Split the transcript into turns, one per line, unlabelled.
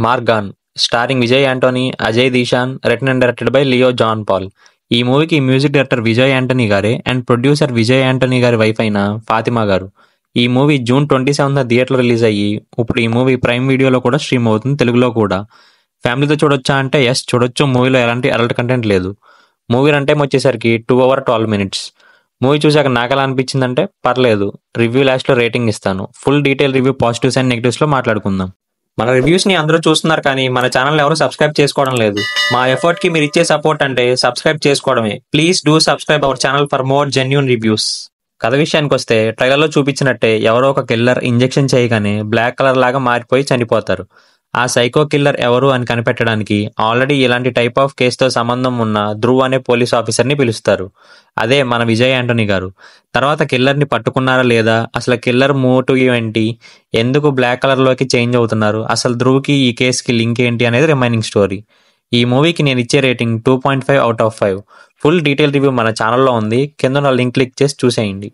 Morgan starring Vijay Antony, Ajay Dhishan, written and directed by Leo John Paul. ఈ మూవీకి music director Vijay Antony గారే అండ్ ప్రొడ్యూసర్ విజయ్ యాంటనీ గారి వైఫ్ అయిన ఫాతిమా గారు. ఈ మూవీ జూన్ 27న థియేటర్లో రిలీజ్ అయ్యి ఇప్పుడు ఈ మూవీ ప్రైమ్ వీడియోలో కూడా స్ట్రీమ్ అవుతుంది, తెలుగులో కూడా. ఫ్యామిలీతో చూడొచ్చా అంటే ఎస్ చూడొచ్చు. మూవీలో ఎలాంటి అడల్ట్ కంటెంట్ లేదు. మూవీ రన్ టైం వచ్చేసరికి 2 hours 12 minutes. మూవీ చూసాక నాకు ఎలా అనిపించిందంటే పర్లేదు. రివ్యూ లాస్ట్లో రేటింగ్ ఇస్తాను. Full detail review positives and నెగిటివ్స్లో మాట్లాడుకుందాం. మన రివ్యూస్ని అందరూ చూస్తున్నారు కానీ మన ఛానల్ ఎవరు సబ్స్క్రైబ్ చేసుకోవడం లేదు. మా ఎఫర్ట్కి మీరు ఇచ్చే సపోర్ట్ అంటే సబ్స్క్రైబ్ చేసుకోవడమే. Please do subscribe our channel for more genuine reviews. కథ విషయానికి వస్తే ట్రైలర్లో చూపించినట్టే ఎవరో ఒక కిల్లర్ ఇంజెక్షన్ చేయగానే బ్లాక్ కలర్ లాగా మారిపోయి చనిపోతారు. ఆ సైకో కిల్లర్ ఎవరు అని కనిపెట్టడానికి ఆల్రెడీ ఇలాంటి టైప్ ఆఫ్ కేసుతో సంబంధం ఉన్న ధ్రువ్ అనే పోలీస్ ఆఫీసర్ని పిలుస్తారు. అదే మన విజయ్ యాంటనీ గారు. తర్వాత కిల్లర్ని పట్టుకున్నారా లేదా, అసలు కిల్లర్ మోటివ్ ఏంటి, ఎందుకు బ్లాక్ కలర్లోకి చేంజ్ అవుతున్నారు, అసలు ధ్రువ్కి ఈ కేసుకి లింక్ ఏంటి అనేది రిమైనింగ్ స్టోరీ. ఈ మూవీకి నేను ఇచ్చే rating 2.5 out of 5. Full detail review మన ఛానల్లో ఉంది, కింద ఉన్న లింక్ క్లిక్ చేసి చూసేయండి.